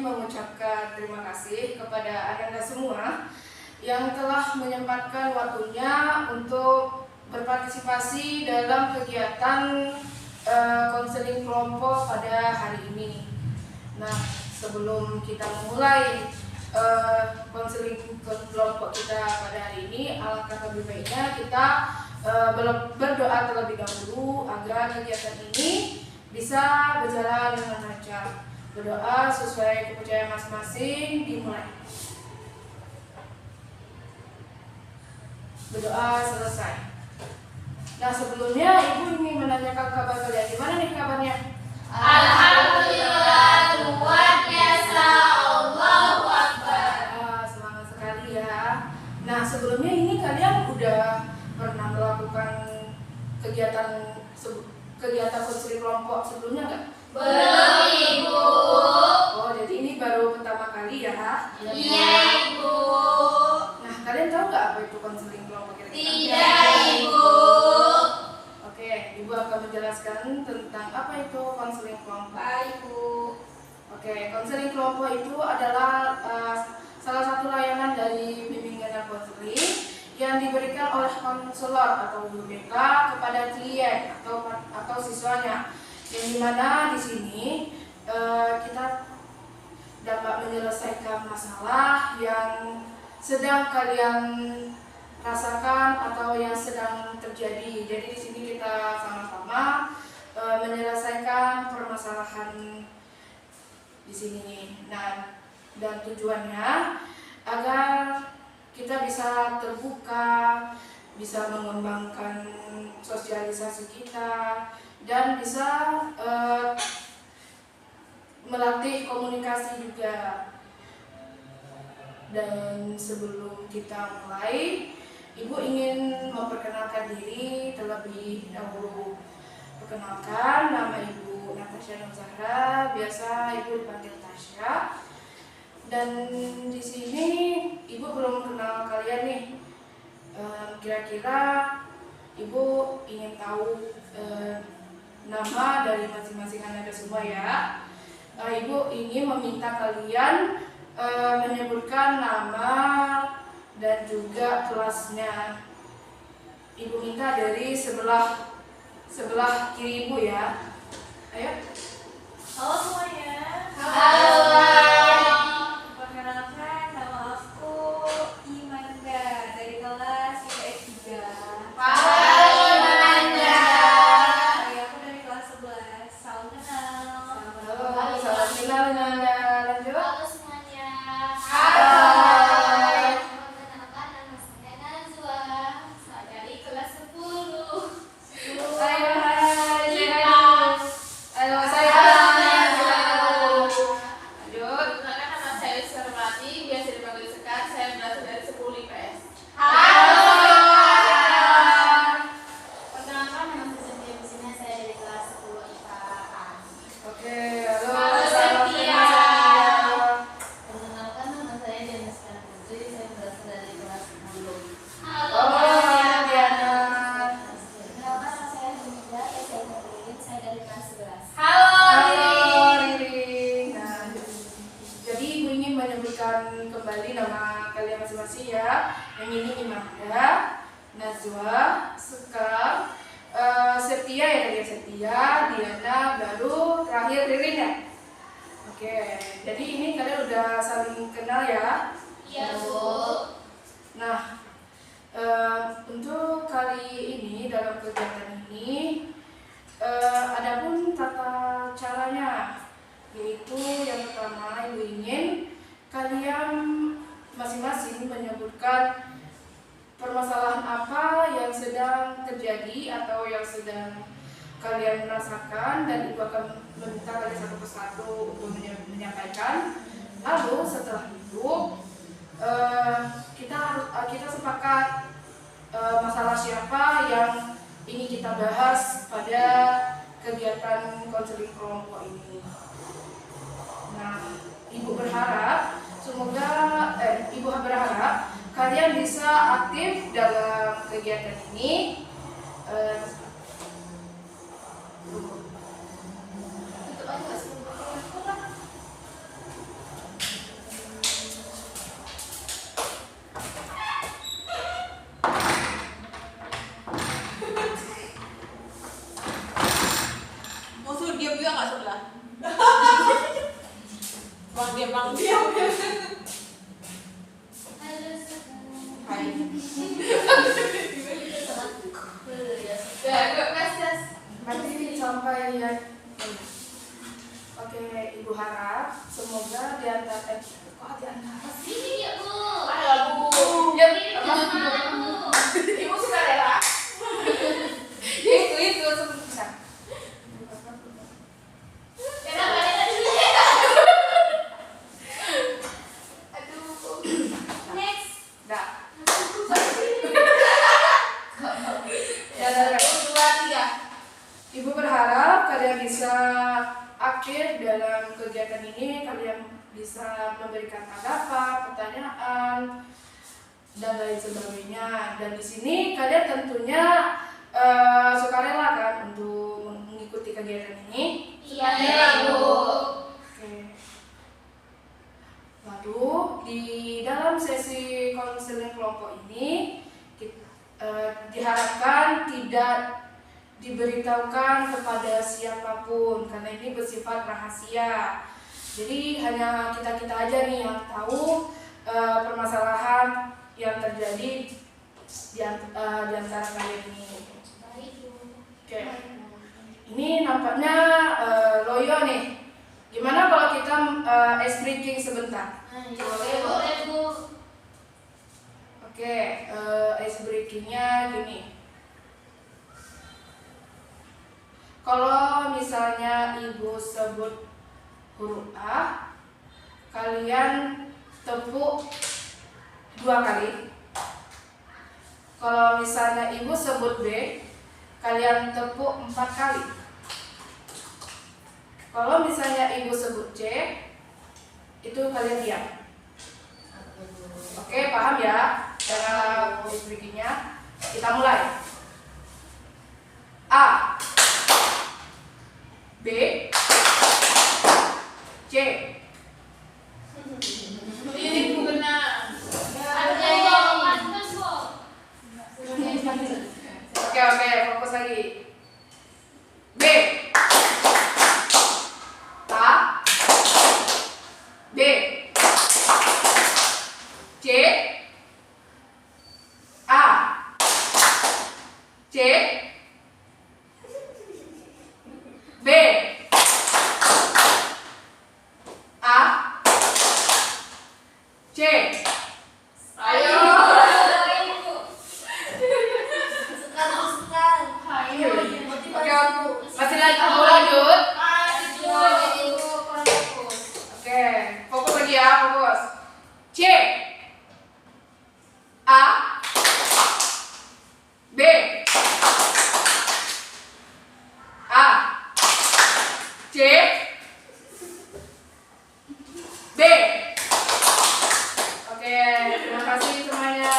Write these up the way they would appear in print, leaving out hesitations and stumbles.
mengucapkan terima kasih kepada Anda semua yang telah menyempatkan waktunya untuk berpartisipasi dalam kegiatan konseling kelompok pada hari ini. Nah, sebelum kita memulai konseling kelompok kita pada hari ini, alangkah lebih baiknya kita berdoa terlebih dahulu agar kegiatan ini bisa berjalan dengan lancar. Berdoa sesuai kepercayaan masing-masing, dimulai. Berdoa selesai. Nah, sebelumnya Ibu ingin menanyakan kabar kalian. Gimana nih kabarnya? Alhamdulillah, luar biasa, Allahu Akbar. Semangat sekali ya. Nah, sebelumnya ini kalian udah pernah melakukan kegiatan konseling kelompok sebelumnya nggak? Belum, Ibu. Oh, jadi ini baru pertama kali ya? Iya, Ibu. Nah, kalian tahu nggak apa itu konseling kelompok kira-kira? Tidak, Ibu. Oke, Ibu akan menjelaskan tentang apa itu konseling kelompok. Ibu. Oke, konseling kelompok itu adalah salah satu layanan dari bimbingan dan konseling yang diberikan oleh konselor atau guru BK kepada klien atau siswanya. Yang dimana di sini kita dapat menyelesaikan masalah yang sedang kalian rasakan atau yang sedang terjadi. Jadi di sini kita sama-sama menyelesaikan permasalahan di sini. Nah, dan tujuannya agar kita bisa terbuka, bisa mengembangkan sosialisasi kita, dan bisa melatih komunikasi juga. Dan sebelum kita mulai, Ibu ingin memperkenalkan diri terlebih dahulu. Perkenalkan, nama Ibu Natasha Nur Zahra, biasa Ibu dipanggil Tasya. Dan di sini Ibu belum kenal kalian nih. Kira-kira Ibu ingin tahu nama dari masing-masing Anda semua ya. Ibu ingin meminta kalian menyebutkan nama dan juga kelasnya. Ibu minta dari sebelah kiri Ibu ya. Ayo. Halo semuanya. Halo. Perkenalkan, nama aku Imanda dari kelas IPS 3. Halo, Imanda. Aku dari kelas 11. Salam kenal. Halo, salam kenal Anda. Lanjut. Halo semuanya. Hai. Perkenalkan, nama saya Najwa. Saya dari kelas 10. Hai. Halo, saya. Lanjut. Perkenalkan, nama saya Sarwati, biasa dipanggil Sekar. Saya berasal dari 10 IPS. Halo. Perkenalkan, nama saya Cynthia Musina, saya dari kelas 10 IPA. Oke, halo. Halo, Salam Cynthia. kenal. Perkenalkan, nama saya Diana Sekar Putri, saya berasal dari kelas 10. Halo. Oh, Diana. Perkenalkan, nama saya Dinda, saya saya dari kelas 11. Halo. Halo, Riri. Ririn. Nah, jadi Ibu ingin menyebutkan kembali nama kalian masing-masing ya. Yang ini Imanda, Najwa, Sekar, Setia ya tadi Setia, Diana, baru terakhir Ririn ya. Oke, jadi ini kalian udah saling kenal ya. Iya, Bu. Nah, untuk kali ini dalam kegiatan ini adapun tata caranya, yaitu yang pertama Ibu ingin kalian masing-masing menyebutkan permasalahan apa yang sedang terjadi atau yang sedang kalian rasakan, dan Ibu akan meminta kalian satu persatu untuk menyampaikan. Lalu setelah itu kita sepakat masalah siapa yang ingin kita bahas pada kegiatan konseling kelompok ini. Nah, Ibu berharap kalian bisa aktif dalam kegiatan ini. Tutup aja nggak sih? baik. Ya, gue tes. Berarti sampai ya. Oke, Ibu harap semoga di antara Sini ya Bu. Ayo, Bu. ya Semangat Bu. Ibu suka rela. itu bisa. Kenapa dia dulu ya? Aduh. Next. Dah. Ya, 1, 2, 3. Ibu berharap kalian bisa aktif dalam kegiatan ini, kalian bisa memberikan tanggapan, pertanyaan, dan lain sebagainya. Dan di sini kalian tentunya sukarela kan untuk mengikuti kegiatan ini. Iya Bu. Oke. Lalu di dalam sesi konseling kelompok ini diharapkan tidak diberitahukan kepada siapapun karena ini bersifat rahasia. Jadi hanya kita aja nih yang tahu permasalahan yang terjadi di antara kalian ini. Baik Bu. Oke. Ini nampaknya loyo nih. Gimana kalau kita ice breaking sebentar? Boleh Bu. Oke, ice breakingnya gini. Kalau misalnya Ibu sebut huruf A, kalian tepuk 2 kali. Kalau misalnya Ibu sebut B, kalian tepuk 4 kali. Kalau misalnya Ibu sebut C, itu kalian diam. Oke, paham ya cara ice breakingnya? Kita mulai. A, B, C. Ini Bu benar. Oke, fokus lagi. B, A, B, C, A, C, B, A, C. Ayo. Oke, masih lanjut. Oke, fokus lagi ya, fokus. C, A, B, A, C, B. Oke, terima kasih semuanya.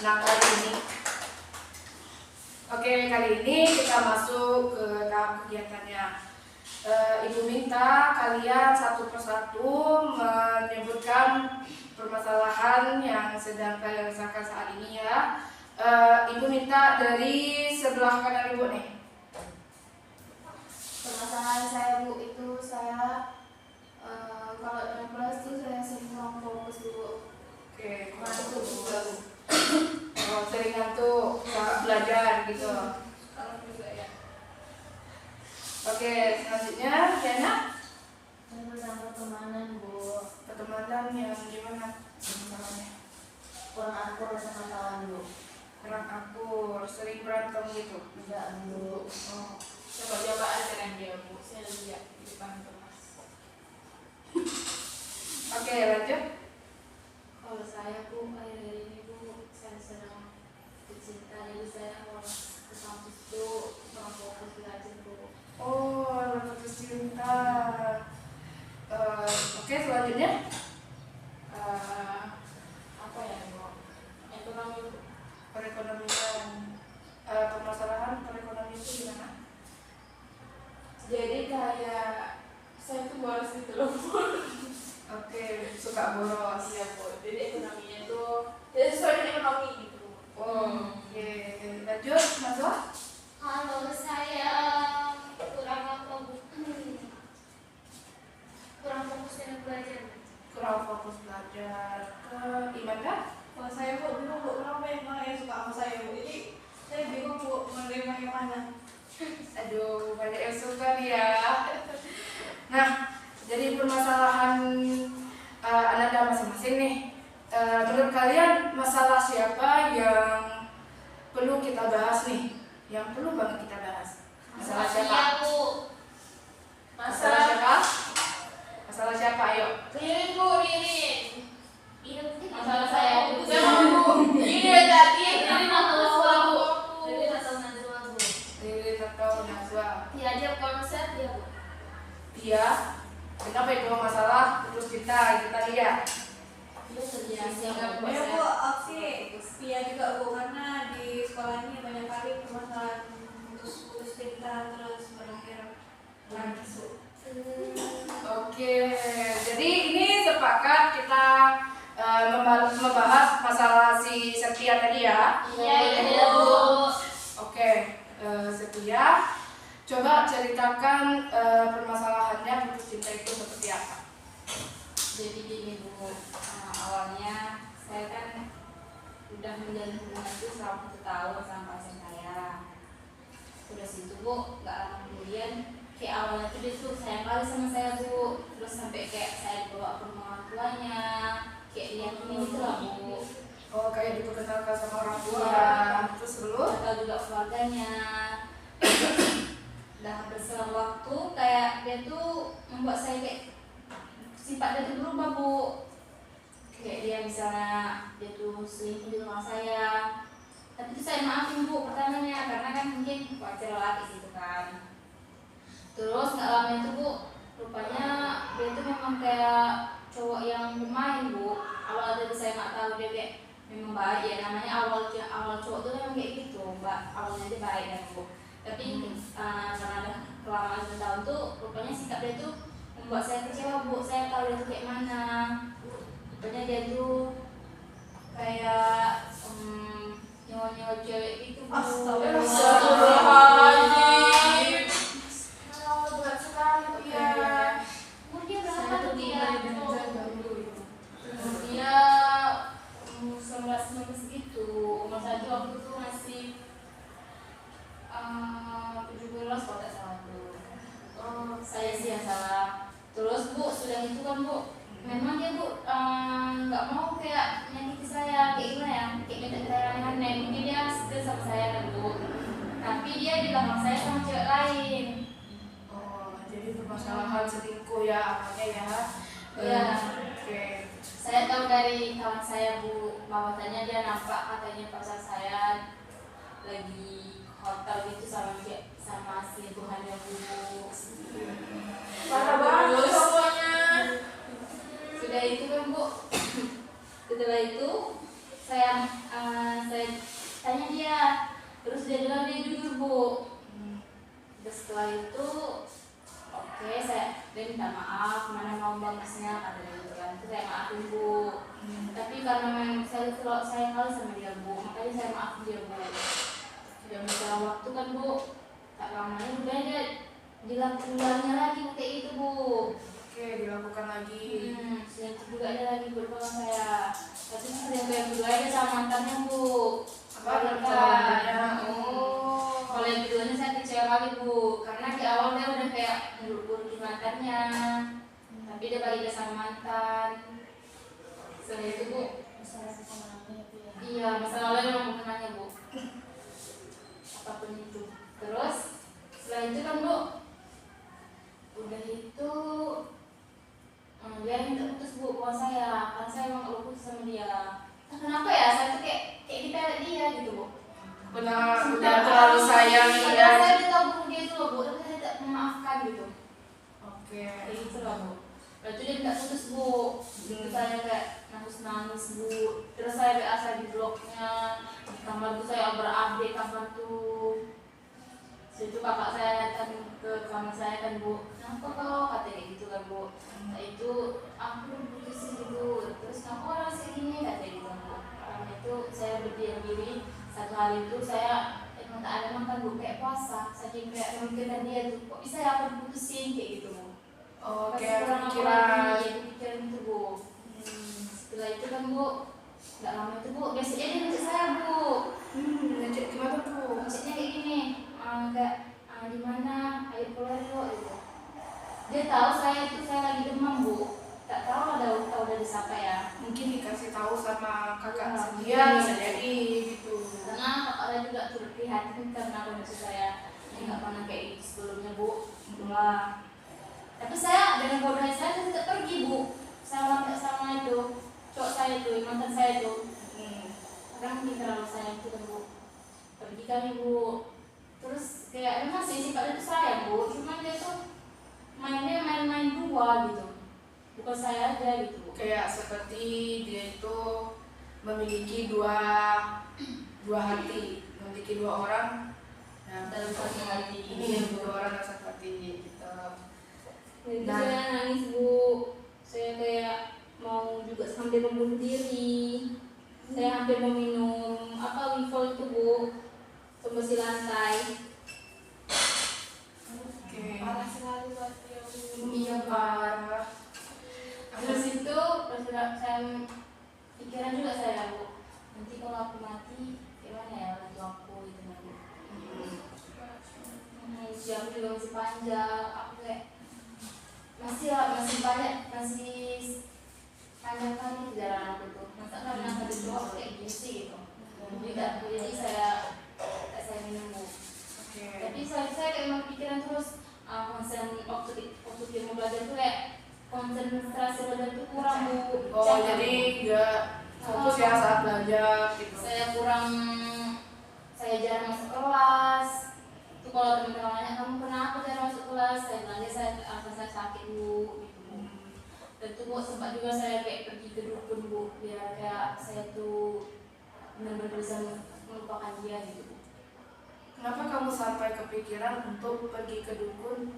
Nah, kali ini kita masuk ke tahap kegiatannya. Ibu minta kalian satu persatu menyebutkan permasalahan yang sedang kalian rasakan saat ini ya. Ibu minta dari sebelah kanan Ibu nih. Permasalahan saya Bu itu saya kalau dalam kelas itu saya sering kurang fokus Bu. Oke, Ngantuk juga Bu. oh, sering ngantuk saat belajar gitu. Kalau juga ya. Oke, selanjutnya Yana, Saya tentang pertemanan Bu. pertemanan yang gimana masalahnya? Kurang akur sama kawan Bu. Kurang akur, sering berantem gitu. Enggak Bu. Oh. Coba ajaran dia Bu. Saya lihat di depan kelas. Oke, lanjut. Kalau saya Bu akhir-akhir ini Bu saya sedang bercinta jadi saya harus ke kampus itu kurang fokus belajar Bu. Oh, putus cinta. Oke, selanjutnya. Apa ya Bu? Ekonomi Bu. Perekonomian. Permasalahan perekonomian itu gimana? Jadi kayak saya tuh boros gitu loh Bu. Oke, suka boros. Iya Bu. Jadi ekonominya tuh tidak sesuai dengan ekonomi gitu. Oh, oke. Lanjut, Nazwa. Kalau saya kurang apa Bu? Kurang fokus dengan belajar. Kurang fokus belajar. Ke Iman kah? Kalau saya Bu Nah, jadi permasalahan Ananda masing-masing nih. Menurut kalian masalah siapa yang perlu kita bahas nih? Yang perlu banget kita bahas. Masalah siapa? Iya, Bu. Masalah siapa? Masalah siapa? Ayo. Ririn, Bu, Ririn. Iya, mungkin Masalah saya, Bu. Bu. Ini dari tadi. Ririn atau Najwa, Bu? Ririn atau Najwa, Bu? Ririn atau Najwa? Diajak konser dia, Bu. Iya. Kenapa itu masalah putus cinta kita lihat? Dia kerja Ya Bu, opsi Pia juga Bu, karena di sekolah ini banyak kali permasalahan putus cinta terus berakhir lagi. Oke, jadi ini sepakat kita membahas masalah si Sepia tadi ya. Iya, Bu. Oke, Sepia, coba ceritakan permasalahannya putus cinta itu seperti apa? Jadi gini Bu, awalnya saya kan udah menjalin hubungan itu selama 1 tahun sama pacar saya. Udah situ Bu, gak lama kemudian kayak awalnya tuh dia tuh sayang kali sama saya Bu. Terus sampai kayak saya dibawa ke rumah orang tuanya, kayak diyakini gitu lah Bu. Oh, kayak diperkenalkan sama orang tua, Iya. terus dulu? Atau juga keluarganya. Udah berselang waktu kayak dia tuh membuat saya kayak sifat dia tuh berubah Bu. Kayak dia misalnya dia tuh selingkuh di rumah saya, tapi itu saya maafin Bu pertamanya karena kan mungkin wajar lagi gitu kan. Terus nggak lama itu Bu, rupanya dia tuh memang kayak cowok yang bermain Bu. Awalnya tuh saya nggak tahu dia kayak memang baik ya, namanya awal cowok tuh memang kayak gitu Mbak, awalnya dia baik kan Bu. Tapi karena ada kelamaan 1 tahun tuh rupanya sikap dia tuh membuat saya kecewa Bu. Saya tahu dia tuh kayak mana. Rupanya dia tuh kayak nyawa-nyawa cewek gitu Bu. Astagfirullahaladzim. Berat sekali tuh ya. Umur dia berapa tuh dia? Dia umur 19 gitu. Umur satu waktu itu masih 17 kalau tak salah tuh. Saya sih yang salah. Terus Bu, sudah itu kan Bu, memang dia Bu nggak mau kayak nyakiti saya, kayak gimana ya, kayak minta saya aneh-aneh. Mungkin dia setia sama saya kan Bu, tapi dia di belakang saya sama cewek lain. Oh, jadi permasalahan selingkuh ya awalnya ya. Iya. Oke. Saya tahu dari kawan saya Bu, bahwasanya dia nampak katanya pacar saya lagi hotel gitu sama selingkuhannya Bu. Parah banget semuanya. Sudah itu kan Bu, setelah itu saya tanya dia, terus dia bilang dia jujur Bu. Terus setelah itu oke, dia minta maaf, mana mau balasnya kata dia gitu kan. Terus saya maafin Bu. Tapi karena memang saya kali sama dia Bu, makanya saya maafin dia Bu. Sudah berjalan waktu kan Bu, tak lamanya udah dia dilakukannya lagi kayak itu Bu. Oke, dilakukan lagi. Selingkuh juga ada lagi bersama saya. Tapi selingkuh yang kedua ada sama mantannya Bu. Apa permasalahannya? Kalau yang keduanya saya kecewa kali Bu, karena di awal dia udah kayak ngurus mantannya, tapi dia balik sama mantan. Setelah itu Bu, iya masalah lain memang bukan nanya Bu, apapun itu. Terus setelah itu kan Bu, udah itu dia minta putus Bu sama saya, kan saya emang gak putus sama dia. Nah, kenapa ya saya tuh kayak dipelet dia gitu Bu. Benar, udah terlalu sayang Padahal ya. saya udah tahu Bu dia itu loh Bu, tapi saya tidak memaafkan gitu. Oke. Kayak gitu lah Bu. Lalu itu dia minta putus Bu. Itu saya kayak nangis Bu. Terus saya WA saya di blognya, di kamar tuh saya berupdate kamar tuh. Situ kakak saya datang ke kamar saya kan Bu, kenapa kau katanya gitu kan Bu. Nah itu aku putusin gitu, terus kenapa orang segini katanya gitu kan Bu. Karena itu saya berdiam diri. Satu hari itu saya emang tak ada makan Bu, kayak puasa. Saking kayak memikirkan dia tuh, kok bisa ya aku diputusin kayak gitu Bu. Oke, Pasti kurang apa kepikiran. lagi, ya kepikiran itu Bu. Setelah itu kan Bu, nggak lama itu Bu, biasanya dia ngecek saya Bu. Ngecek gimana tuh? Ngeceknya kayak gini, kayak di mana, ayo keluar yuk gitu. Dia tahu saya lagi demam bu. Tak tahu tahu dari siapa ya. Mungkin dikasih tahu sama kakak Ya, dia mungkin. bisa jadi gitu. Karena kakak saya juga turut prihatin karena kondisi saya nggak pernah kayak gitu sebelumnya bu. Wah. Tapi saya dengan bodohnya saya tidak pergi bu. Sama itu cowok saya itu mantan saya itu. Karena mungkin terlalu sayang kita bu. Pergi kami bu. Terus kayak memang sih sifatnya itu sayang bu. Cuma dia tuh main-main dua gitu. Bukan saya aja gitu. Kayak seperti dia itu memiliki dua hati, memiliki dua orang. Nah, Dalam satu hati. dua orang dalam satu hati gitu. Jadi Nah. saya nangis bu. Saya kayak mau juga hampir membunuh diri. Saya hampir meminum Wifol itu bu. Pembersih lantai. Oke. Parah sekali waktu yang Iya parah. Terus itu saya pikiran juga saya bu. Nanti kalau aku mati gimana ya orang tua aku gitu kan bu. Usia aku juga masih panjang. Aku kayak masih banyak panjang kali perjalanan aku tuh. Masa karena tadi cowok aku kayak gini sih gitu. Jadi saya minum bu. Oke. Tapi saya kayak memang pikiran terus konsen waktu mau belajar tuh kayak konsentrasi belajar tuh kurang bu. Oh jadi nggak fokus ya saat belajar gitu. Saya jarang masuk kelas. Itu kalau teman-teman nanya kamu kenapa jarang masuk kelas, saya bilang saya sakit bu. Gitu. Dan tuh bu sempat juga saya kayak pergi ke dukun bu, biar kayak saya tuh benar-benar bisa melupakan dia gitu bu. Kenapa kamu sampai kepikiran untuk pergi ke dukun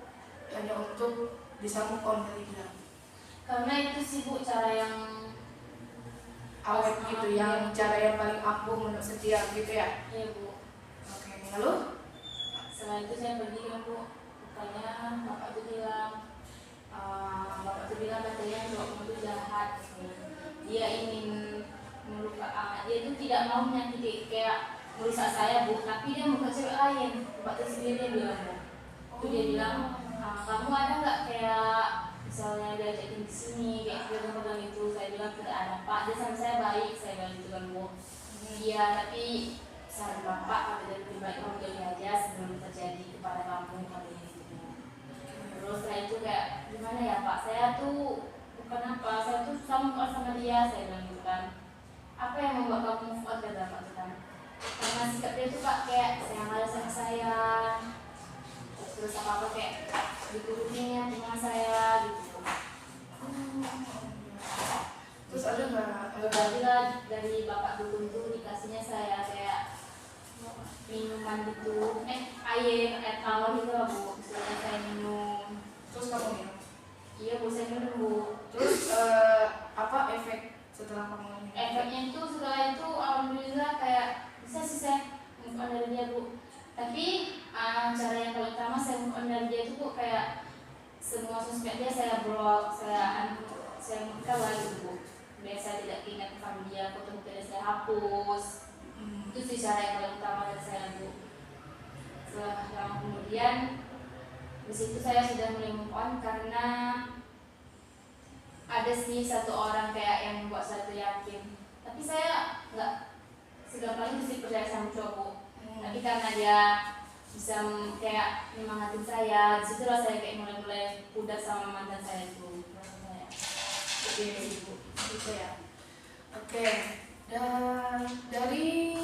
hanya untuk bisa move on dari dia? Karena itu sih bu cara yang Awet gitu, yang cara yang paling ampuh menurut setia gitu ya? iya bu. Oke, lalu? Setelah itu saya pergi kan bu, makanya bapak tuh bilang katanya cowok itu jahat gitu. Dia ingin dia itu tidak mau menyakiti kayak merusak saya bu, tapi dia mau ke cewek lain. Bapak tuh sendiri dia bilang bu. Itu dia bilang kamu ada nggak kayak misalnya diajakin di sini kayak pegang itu. Saya bilang tidak ada pak. Dia sama saya baik, saya bilang gitu kan bu. Iya tapi saran bapak kalau dari lebih baik kamu jauhi aja sebelum terjadi kepada kamu kali ini gitu. Terus setelah itu kayak gimana ya pak, saya tuh bukan apa, saya tuh sama dia, saya bilang gitu kan. Apa yang membuat kamu move on kata bapak tuh kan? Karena sikap dia tuh pak kayak sayang ada sama saya. Terus apa kayak diturutin cuma saya gitu. Terus ada nggak? Berarti lah dari bapak dukun tuh dikasihnya saya kayak minuman gitu, air tawar gitu lah bu, misalnya saya minum. Terus kamu minum? Iya bu, saya minum bu. Terus apa efek setelah kamu minum? Efeknya itu setelah itu alhamdulillah kayak bisa sih saya move on dari dia bu. Tapi cara yang paling utama saya move on dari dia itu bu kayak semua sosmed dia saya blok, saya muka lah gitu bu. Biasa tidak ingat tentang dia, foto-foto dia saya hapus. Itu sih cara yang paling utama dari saya bu. Setelah lama kemudian di situ saya sudah mulai move on karena ada sih satu orang kayak yang membuat saya tuh yakin. Tapi saya nggak segampang itu sih percaya sama cowok bu. Tapi karena dia bisa kayak nyemangatin saya, disitulah saya kayak mulai udah sama mantan saya itu. Oke, ibu, gitu ya. Oke, dan dari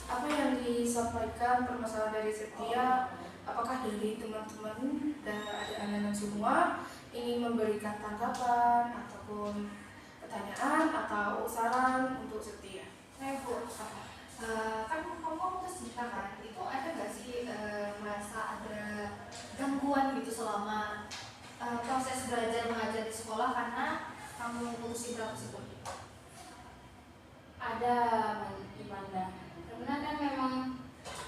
apa yang disampaikan permasalahan dari Setia, apakah dari teman-teman dan adik-adik semua ingin memberikan tanggapan ataupun pertanyaan atau saran untuk Setia? Bu, kan kamu terus cerita kan, itu ada nggak sih merasa ada gangguan gitu selama proses belajar mengajar di sekolah karena kamu putus cinta tersebut? Ada Ibanda, karena kan memang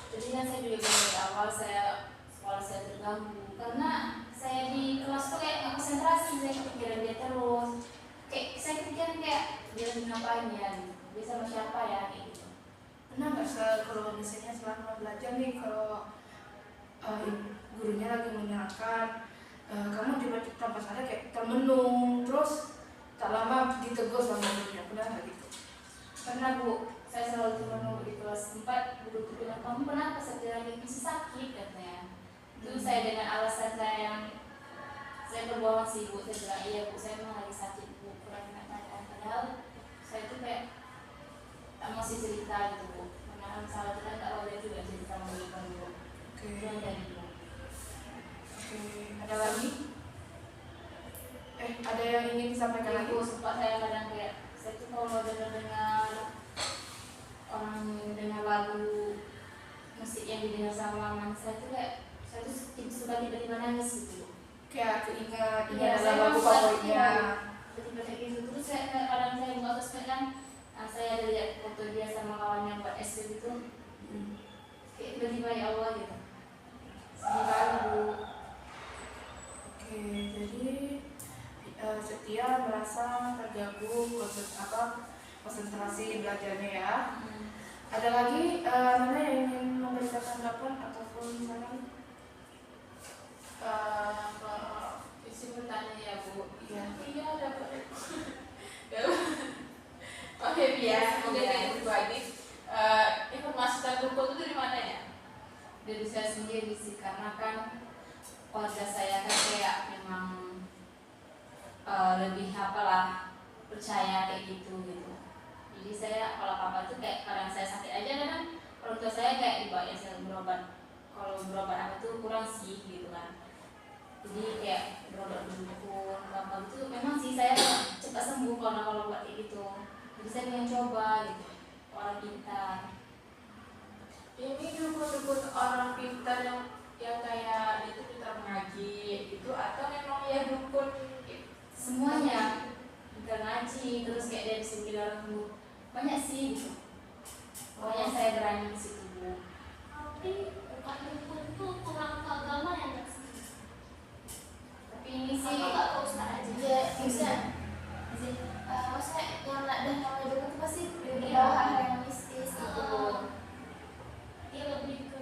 jadi kan saya juga bilang dari awal sekolah saya terganggu karena saya di kelas tuh kayak nggak konsentrasi, saya kepikiran dia terus, kayak saya kepikiran kayak dia lagi ngapain ya, dia sama siapa ya kayak gitu. Pernah nggak kalau misalnya selama belajar nih, kalau gurunya lagi menerangkan kamu tiba-tiba tanpa sadar kayak termenung, terus tak lama ditegur sama gurunya, pernah nggak gitu? Karena Bu, saya selalu menunggu di kelas 4, guru itu bilang, kamu kenapa setiap lagi masih sakit katanya. Itu saya dengan alasan saya yang saya berbohong sih Bu, saya bilang iya Bu, saya memang lagi sakit Bu, kurang enak badan. Padahal saya itu kayak masih cerita gitu Bu, karena salah kita nggak boleh juga cerita memberikan Bu. Itu yang dari Bu. Ada lagi? Ada yang ingin disampaikan lagi? Bu, sempat saya kadang kayak saya tuh kalau dengar orang dengar lagu musik yang didengar sama mama saya tuh kayak saya tuh suka tiba-tiba nangis gitu. Kayak keingat Iya, dalam lagu favoritnya. Tiba-tiba kayak gitu. Terus saya kadang saya buka sosmed kan, saya ada lihat foto dia sama kawan yang buat SD gitu. Kayak tiba-tiba ya Allah gitu. Sedih banget Bu. Oke, jadi Setia merasa terganggu konsentrasi belajarnya ya. Ada lagi mana yang ingin memberikan tanggapan ataupun saran? Isi bertanya ya Bu. Iya. Iya dapat. Oke biasa mungkin kayak berbagi informasi tentang Ruko itu dari mana ya? Dari saya sendiri sih, karena kan keluarga saya kan kayak memang lebih percaya kayak gitu. Jadi saya kalau apa tuh kayak kadang saya sakit aja kan orang tua saya kayak dibawa ya saya berobat. Kalau berobat apa tuh kurang sih gitu kan. Jadi kayak berobat dukun apa itu memang sih saya cepat sembuh kalau buat kayak gitu. Jadi saya pengen coba gitu, orang pintar. Ini dukun-dukun orang pintar yang kayak itu pintar mengaji itu atau memang ya dukun Semuanya pintar ngaji, terus kayak dia bisa bikin orang sembuh. Banyak sih gitu. Pokoknya saya berani di situ Bu. Tapi bukan dukun tuh kurang agama ya nggak sih? Tapi ini sih Apa nggak tahu Ustaz aja? Ya, bisa. Maksudnya yang nak dan yang dukun itu pasti berbau hal yang mistis gitu. Dia lebih ke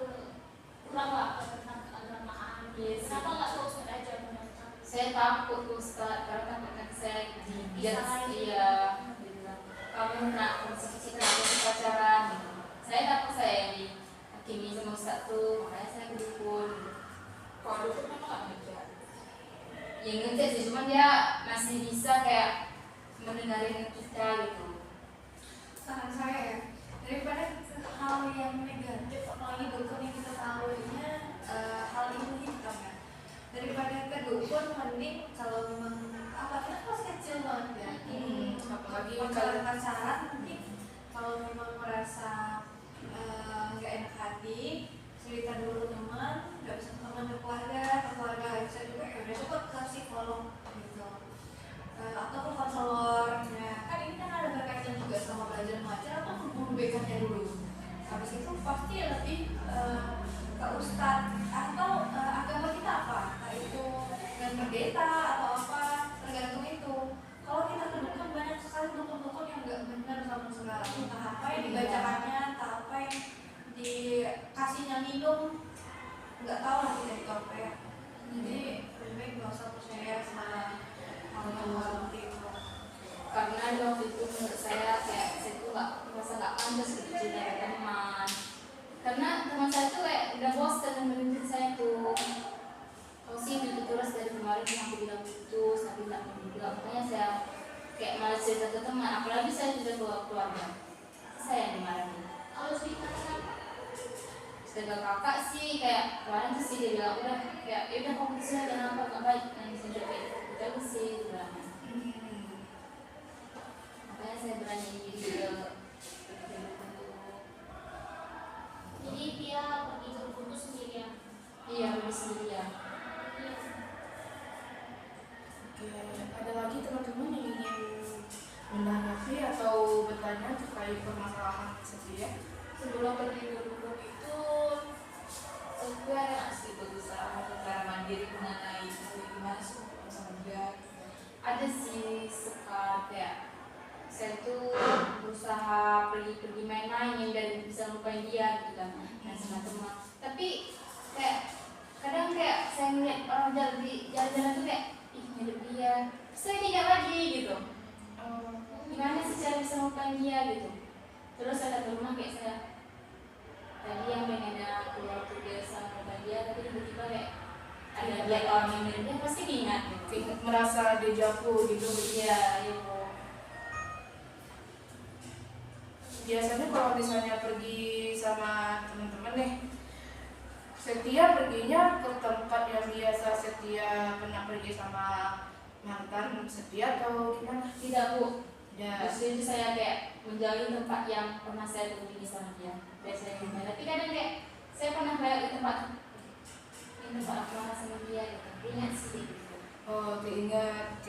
kurang lah tentang keagamaan. Yes. Kenapa nggak tahu Ustaz aja menurut? saya takut Ustaz, karena takut kan saya dijudge dia bilang kamu nak konsumsi kenapa sih pacaran gitu. Saya takut saya yang dihakimi sama Ustaz tuh, makanya saya ke dukun. kalau dukun memang nggak ngejar. Ya ngecek sih, cuman dia masih bisa kayak mendengarin kita gitu. Saran saya ya, daripada hal yang negatif apalagi dukun yang kita tahunya hal itu hitam ya, daripada ke dukun mending kalau memang apa kita pas kecil banget ya, Apalagi pacaran mungkin kalau memang merasa nggak enak hati cerita dulu teman, nggak bisa teman ke keluarga bisa juga ya udah coba ke psikolog gitu. Atau ke konselor. Nah, kan ini kan ada berkaitan juga sama belajar mengajar atau guru BK-nya dulu. Habis itu pasti lebih ke ustadz atau agama kita apa? Entah itu dengan pendeta atau apa, tergantung itu. Kalau kita ke dukun banyak sekali dukun-dukun yang nggak benar sama sekali. Entah apa yang dibacakannya, entah apa yang dikasihnya minum, nggak tahu lah kita itu apa ya. Jadi lebih baik nggak usah percaya sama hal-hal seperti itu. Karena di waktu itu menurut saya kayak saya tuh merasa nggak pantas gitu cerita ke teman, karena teman saya tuh kayak udah bosan dengerin saya tuh. Kau sih itu terus dari kemarin aku bilang putus, tapi nggak mau juga, makanya saya kayak malas cerita ke teman, apalagi saya sudah bawa keluarga, saya yang dimarahin. Kalau cerita Sedangkan kakak sih kayak kemarin tuh sih dia bilang udah kayak ya udah kamu disini jangan apa nggak baik, nanti saya kayak kita sih bilang. Makanya saya berani diri ke jadi dia pergi ke dukun itu sendirian. iya pergi sendirian. Oke, ada lagi teman-teman yang ingin menanggapi atau bertanya terkait permasalahan Setia? Sebelum pergi ke dukun itu saya asli berusaha secara mandiri mengenai gimana sih sama dia. Ada sih suka kayak saya tuh berusaha pergi main-main dan bisa lupain dia gitu kan, main sama teman. Tapi kayak kadang kayak saya ngeliat orang jalan di jalan-jalan tuh kayak ih mirip dia, saya ingat lagi gitu. Gimana sih cara bisa melupain dia gitu. Terus saya ke rumah kayak saya tadi yang pengennya keluar tugas sama dia, tapi tiba-tiba kayak ada dia orang yang mirip dia, pasti diingat gitu. Merasa dejavu gitu. Iya, iya Bu. Biasanya kalau misalnya pergi sama teman-teman nih, Setia perginya ke tempat yang biasa Setia pernah pergi sama mantan Setia atau gimana? Tidak Bu. Ya. Justru itu saya kayak menjauhi tempat yang pernah saya kunjungi sama dia. Biasanya gitu. Tapi kadang kayak saya pernah balik di tempat aku pernah sama dia gitu. Ingat sih gitu. Oh, keingat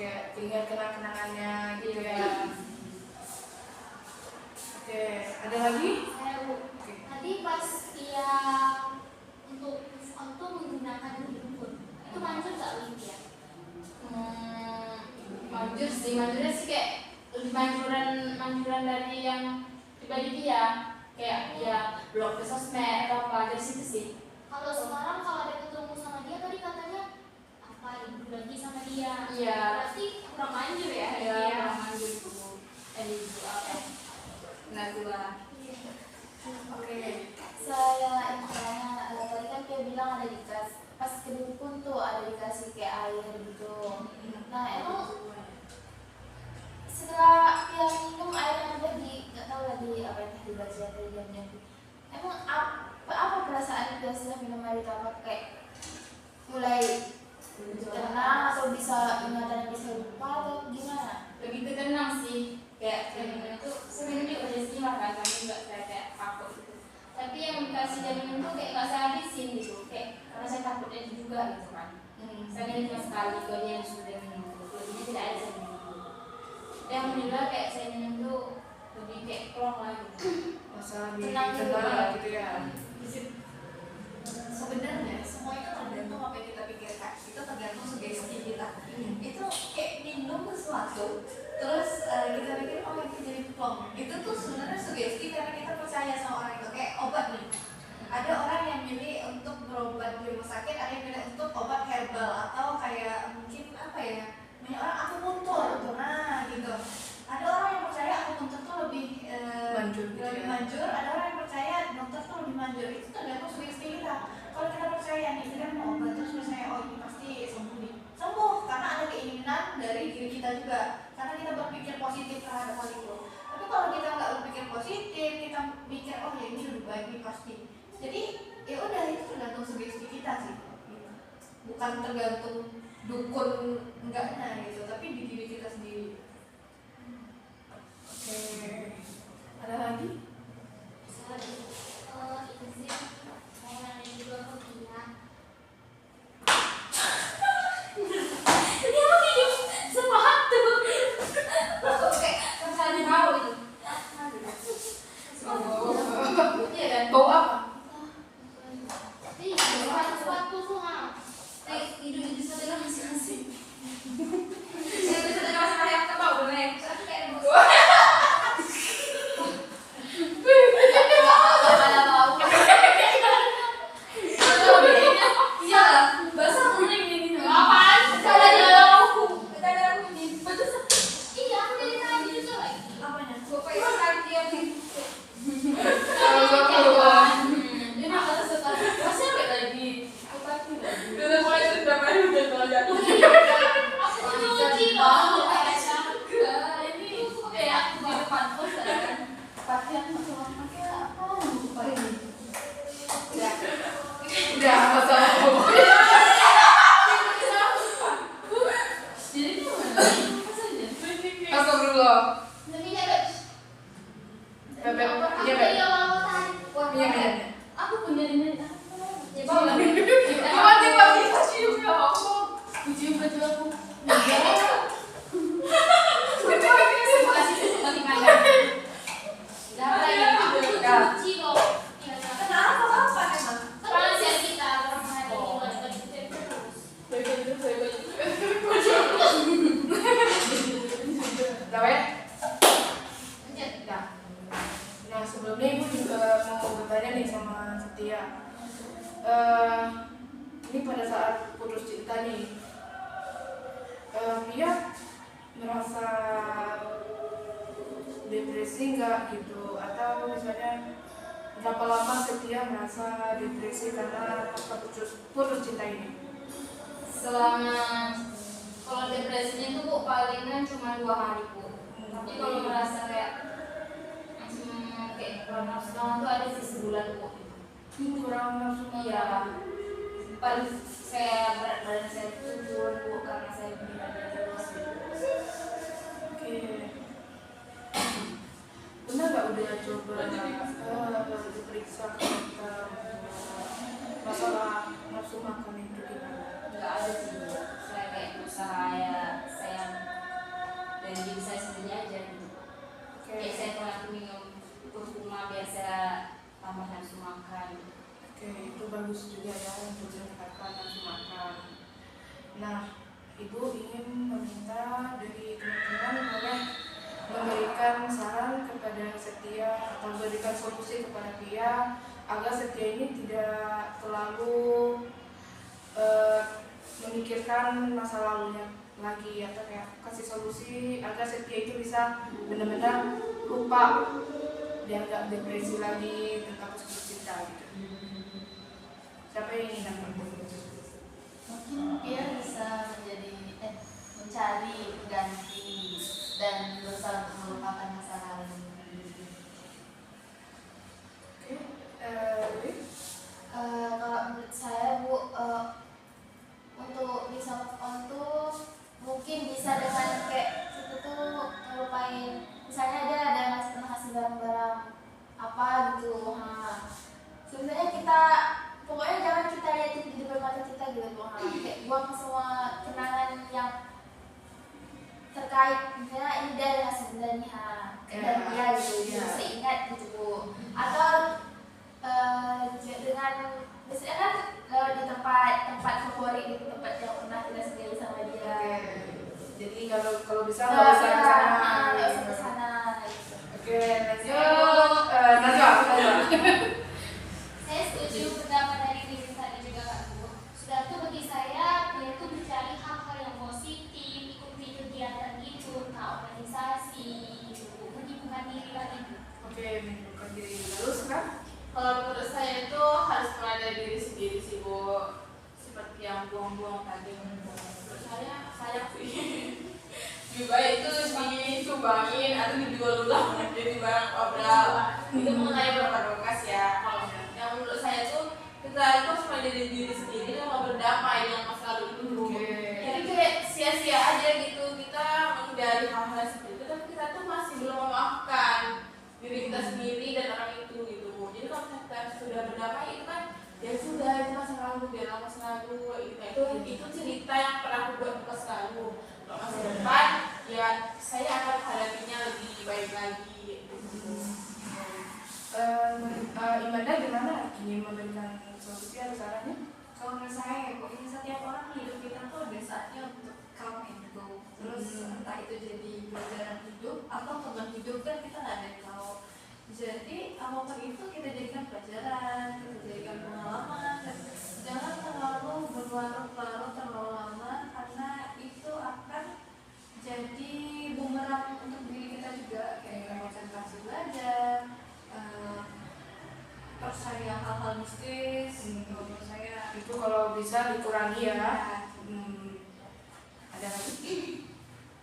kenang-kenangannya gitu ya. Oke, ada lagi? Saya Bu. Oke. Tadi pas dia untuk menggunakan dukun, itu manjur nggak Olivia? Manjur sih kayak lebih manjuran dari yang pribadi dia, kayak dia blog ke sosmed atau apa dari situ sih. Kalau sekarang kalau ada ketemu sama dia tadi katanya apa ibu lagi sama dia? Iya. Berarti kurang manjur ya? Ya, Dia. manjur tuh. Ibu apa? Nah dua. Oke. Saya ingin tanya, tadi kan dia bilang ada dikasih pas ke dukun tuh ada dikasih kayak air gitu. Nah emang setelah dia minum air yang ada di nggak tahu lagi apa yang dibaca dari diam-diam. Emang apa perasaan dia setelah minum air itu, apa kayak mulai tenang atau bisa ingatan yang bisa lupa atau gimana? Lebih tenang sih, kayak minum itu sebenarnya udah istimewa kan, tapi nggak saya kayak takut gitu. Tapi yang dikasih dia minum tuh kayak nggak saya habisin gitu, kayak karena saya takut dia juga gitu kan. Saya minum cuma sekali, kalau dia yang sudah minum, lebihnya tidak ada saya minum. Yang alhamdulillah kayak saya minum tuh lebih kayak plong lah gitu. Masa lebih Tenang dulu, tenang ya. gitu ya. Sebenarnya semua itu tergantung apa yang kita pikirkan, itu tergantung sugesti kita. Itu kayak minum sesuatu terus kita pikir oh itu jadi plong, itu tuh sebenarnya sugesti karena kita percaya sama orang itu. Kayak obat nih, ada orang yang milih untuk berobat di rumah sakit, ada yang milih untuk obat herbal atau kayak mungkin apa ya, banyak orang akupuntur tuh, nah gitu. Ada orang yang percaya akupuntur tuh lebih Manjur gitu lebih ya. manjur, ada orang yang percaya dokter tuh lebih manjur. Itu tergantung sugesti kita. Kalau kita percaya nih, kita mau obat terus misalnya oh ini pasti sembuh nih, sembuh karena ada keinginan dari diri kita juga, karena kita berpikir positif terhadap hal itu. Tapi kalau kita nggak berpikir positif, kita mikir oh ya ini lebih baik nih pasti. Jadi ya udah, itu tergantung sugesti kita sih, gitu. Bukan tergantung dukun enggaknya gitu, tapi di diri kita sendiri. Oke. Ada lagi? Itu sih mau nanya juga ke dia. Dia begini, sepatu. Kayak rasanya bau itu. Iya kan? Bau apa? Ih, sepatu tuh ha. Tidur di sana masing-masing. Saya bisa dengar sama yang kebau bener. Tapi kayak bau. Ada bau. Iya, basah kuning ini. Apaan? Ada dalamku. Ada dalamku ini. Betul. Iya, aku dari tadi juga lagi. Apanya? Bapak itu kan dia nih. Kalau gua keluar. Ini kata sekali. Masih ada lagi. Obatnya lagi. Udah mulai sudah main udah jatuh. Aku cuci loh. Ini kayak aku di depan kos ada kan. Pakaian pakai apa? Lupa ini. Udah, masalah bau. Jadi ini mana? Masalahnya. Astagfirullah. Lebihnya Beb. Bebek. Aku Iya, dari Beb. awal tadi. Wah, Iya, Beb. aku punya ini. Ya bawa. Tiba-tiba kita cium ya Allah. Cium baju aku. Cuci loh. Kenapa apa emang? Rahasia kita orang hari ini wajib terus. Tahu ya? Lanjut. Nah, sebelumnya Ibu juga mau bertanya nih sama Setia. ini pada saat putus cinta nih, dia merasa depresi nggak gitu, atau misalnya berapa lama setia merasa depresi karena putus cinta ini? Selama kalau depresinya itu Bu palingan cuma 2 hari Bu. Tapi kalau merasa kayak kayak kurang nafsu tuh ada sih sebulan Bu. Kurang nafsu? Iya. Paling saya berat badan saya turun Bu karena saya pindah terus. Oke. Pernah nggak udah coba diperiksa masalah nafsu makan itu gimana? Nggak ada sih Bu. Saya kayak berusaha ya saya dari diri saya sendiri aja gitu. Kayak saya pernah minum kurkuma biar saya tambah nafsu makan. Oke, itu bagus juga ya untuk meningkatkan nafsu makan. Nah, Ibu ingin meminta dari teman-teman boleh memberikan saran kepada Setia atau memberikan solusi kepada dia agar Setia ini tidak terlalu memikirkan masa lalunya lagi, atau kayak kasih solusi agar Setia itu bisa benar-benar lupa dia nggak depresi lagi tentang putus cinta gitu. Siapa yang ingin nambah? Mungkin dia bisa mencari pengganti dan berusaha untuk melupakan masa lalu. Oke, Kalau menurut saya Bu, untuk bisa move on tuh mungkin bisa dengan kayak itu tuh ngelupain, misalnya dia ada pernah ngasih barang-barang apa gitu. Sebenarnya kita pokoknya jangan kita lihat di depan mata kita gitu. Kayak buang semua kenangan yang terkait, misalnya ini dia ada ngasih benda nih dan dia gitu, bisa ingat gitu Bu. Atau dengan biasanya kan lewat di tempat favorit gitu, tempat yang pernah kita sendiri sama dia. Jadi kalau bisa nggak usah ke sana. Nggak usah ke sana gitu. Oke, lanjut. Najwa. Saya setuju pendapat dari diri tadi juga Kak Bu. Sudah tuh bagi saya dia tuh mencari hal-hal yang positif, ikuti kegiatan itu, organisasi gitu Bu, menyibukkan diri lagi Bu. Oke, menyibukkan diri. Lalu sekarang? Kalau menurut saya itu harus mulai dari diri sendiri sih Bu. Seperti yang buang-buang tadi. Menurut saya sayang sih. Juga itu disumbangin atau dijual ulang jadi barang obral. Itu mengenai beberapa bekas ya. Kalau yang menurut saya itu kita itu harus mulai dari diri sendiri dan mau berdamai dengan masa lalu itu dulu. Jadi kayak sia-sia aja gitu kita menghindari hal-hal seperti itu, tapi kita tuh masih belum memaafkan diri kita sendiri dan orang itu gitu. Jadi kalau kita sudah berdamai itu kan ya sudah, itu masa lalu, biarlah masa lalu gitu. Itu cerita yang pernah aku buat bekas lalu. Kalau masa depan ya saya akan hadapinya lebih baik lagi gitu. Imanda gimana? Ingin memberikan solusi atau sarannya? Kalau menurut saya, pokoknya setiap orang hidup kita tuh ada saatnya untuk come and go. Terus entah itu jadi pelajaran hidup atau teman hidup, kan kita nggak ada yang tahu. Jadi apapun itu kita jadikan pelajaran, kita jadikan pengalaman. Dan jangan terlalu berlarut-larut terlalu lama, karena itu akan jadi bumerang untuk diri kita juga, kayak konsentrasi belajar, percaya hal-hal mistis. Menurut saya Itu kalau bisa dikurangi ya. Ada lagi?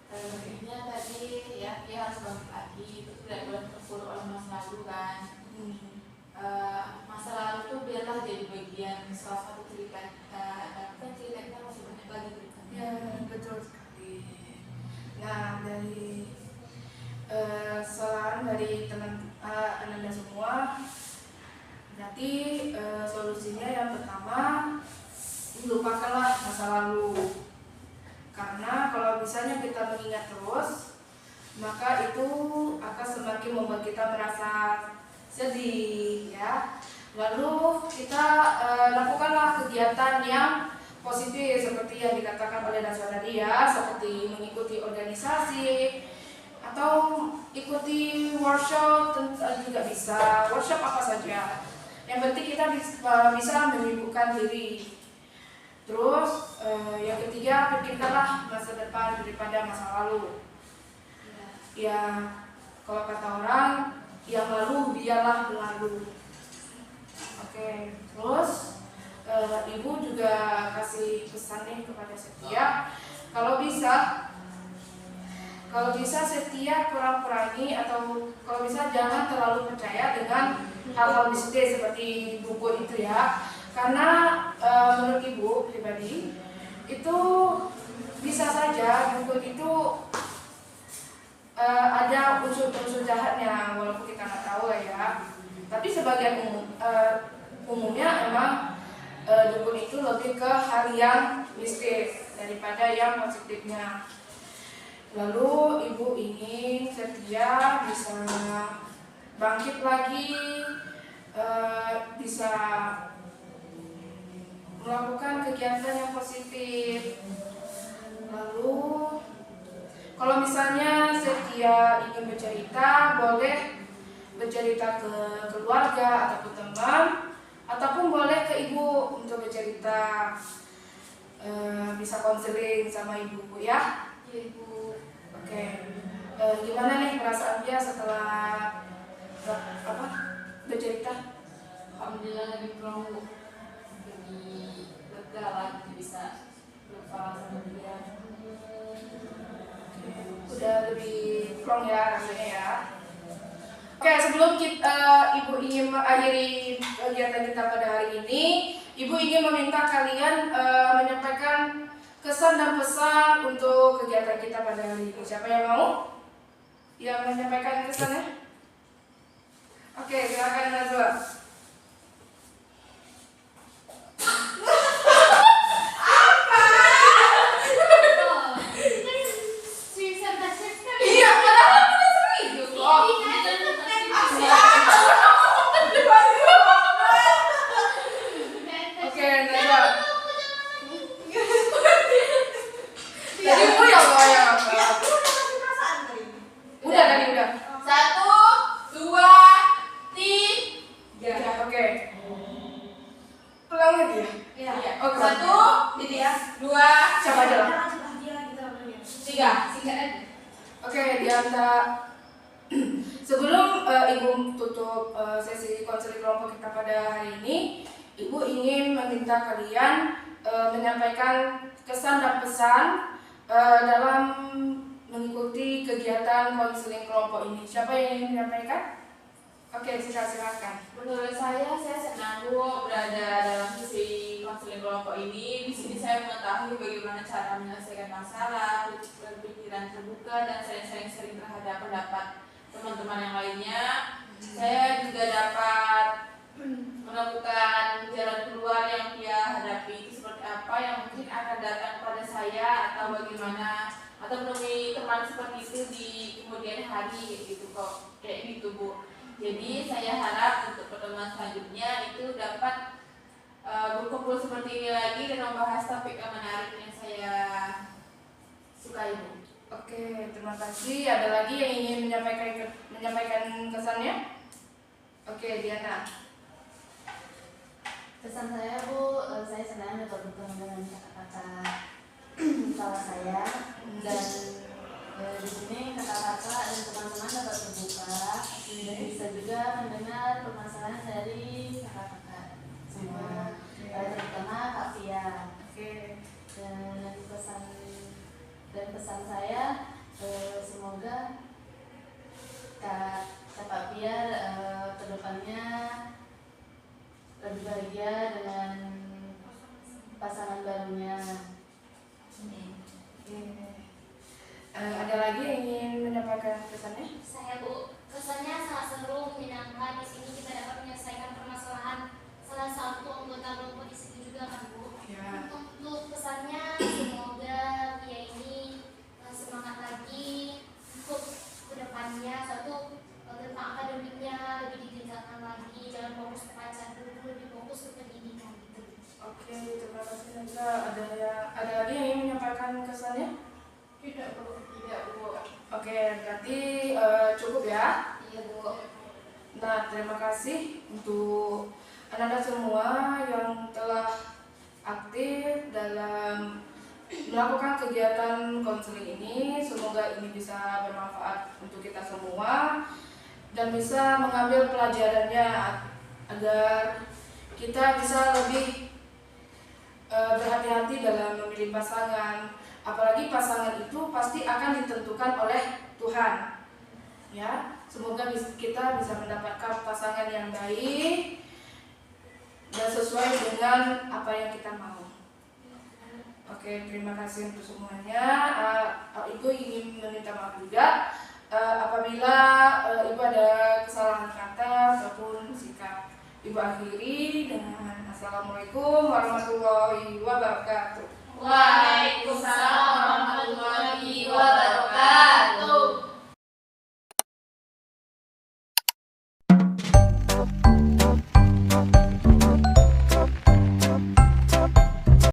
Intinya tadi ya dia harus balik lagi, itu tidak boleh terpuruk oleh masa lalu kan. Masa lalu tuh biarlah jadi bagian salah satu cerita kita, dan kan cerita kita masih banyak lagi ceritanya. Ya, betul sekali. Nah, dari saran dari teman Ananda semua, berarti solusinya yang pertama, lupakanlah masa lalu. Karena kalau misalnya kita mengingat terus, maka itu akan semakin membuat kita merasa sedih ya. Lalu kita lakukanlah kegiatan yang positif seperti yang dikatakan oleh Najwa tadi ya, seperti mengikuti organisasi atau ikuti workshop juga bisa, workshop apa saja. Yang penting kita bisa menyibukkan diri. Terus yang ketiga, pikirkanlah masa depan daripada masa lalu. Ya, kalau kata orang, yang lalu biarlah berlalu. Oke, terus ibu juga kasih pesan nih kepada Setia, kalau bisa Setia kurang-kurangi atau kalau bisa jangan terlalu percaya dengan hal-hal mistis seperti dukun itu ya. Karena menurut ibu pribadi itu bisa saja dukun itu ada unsur-unsur jahatnya, walaupun kita nggak tahu lah ya. Tapi sebagian umumnya emang dukun itu lebih ke hal yang mistis daripada yang positifnya. Lalu ibu ingin Setia bisa bangkit lagi, bisa melakukan kegiatan yang positif. Lalu kalau misalnya Setia ingin bercerita, boleh bercerita ke keluarga ataupun teman, ataupun boleh ke ibu untuk bercerita, bisa konseling sama ibu ya. Iya ibu. Oke, gimana nih perasaan dia setelah bercerita? Alhamdulillah lebih plong Bu, lebih lega lagi bisa berbicara sama dia. Udah lebih plong ya rasanya ya. Oke, sebelum ibu ingin mengakhiri kegiatan kita pada hari ini, ibu ingin meminta kalian menyampaikan kesan dan pesan untuk kegiatan kita pada hari ini. Siapa yang mau? Yang menyampaikan kesannya? Oke, silakan Nazwa. Iya, padahal kita serius loh. Oke, Nazwa. Jadi ibu yang bawa yang apa? Udah tadi udah. 1, 2, 3. Oke. Pulang lagi ya? Iya. Oke. 1, Jadi ya. 2, Siapa aja lah? 3. Singkat aja. Oke, di antara sebelum ibu tutup sesi konseling kelompok kita pada hari ini, ibu ingin meminta kalian menyampaikan kesan dan pesan dalam mengikuti kegiatan konseling kelompok ini. Siapa yang ingin menyampaikan? Oke, silakan. Menurut saya senang Bu berada dalam sesi konseling kelompok ini. Di sini saya mengetahui bagaimana cara menyelesaikan masalah, berpikiran terbuka dan sering terhadap pendapat teman-teman yang lainnya. Saya juga dapat menemukan jalan keluar yang dia hadapi itu seperti apa yang mungkin akan datang kepada saya atau bagaimana atau menemui teman seperti itu di kemudian hari gitu kok kayak gitu Bu. Jadi saya harap untuk pertemuan selanjutnya itu dapat berkumpul seperti ini lagi dan membahas topik yang menarik yang saya sukai Bu. Oke, terima kasih. Ada lagi yang ingin menyampaikan kesannya? Oke, Diana. Pesan saya Bu, saya senang dapat bertemu dengan kakak-kakak kawan saya dan di sini kakak-kakak dan teman-teman dapat terbuka dan bisa juga mendengar permasalahan dari kakak-kakak semua, terutama Kak Pia. Oke. Dan pesan saya semoga Kak Pia kedepannya lebih bahagia dengan pasangan barunya. Ada lagi yang ingin menyampaikan pesannya? Saya Bu, kesannya sangat seru, menyenangkan. Di sini kita dapat menyelesaikan permasalahan salah satu anggota kelompok di situ juga kan Bu. Ya. Untuk pesannya semoga dia ini semangat lagi untuk kedepannya. Satu, tentang akademiknya lebih ditingkatkan lagi, jangan fokus ke pacar dulu, lebih fokus ke pendidikan gitu. Oke, terima kasih Nazwa. Ada lagi yang ingin menyampaikan kesannya? Tidak Bu. Oke, berarti cukup ya. Iya Bu. Nah, terima kasih untuk anak-anak semua yang telah aktif dan melakukan kegiatan konseling ini. Semoga ini bisa bermanfaat untuk kita semua dan bisa mengambil pelajarannya agar kita bisa lebih berhati-hati dalam memilih pasangan. Apalagi pasangan itu pasti akan ditentukan oleh Tuhan. Ya, semoga kita bisa mendapatkan pasangan yang baik dan sesuai dengan apa yang kita mau. Oke, terima kasih untuk semuanya. Ibu ingin meminta maaf juga apabila Ibu ada kesalahan kata ataupun sikap. Ibu akhiri dengan Assalamualaikum warahmatullahi wabarakatuh. Waalaikumsalam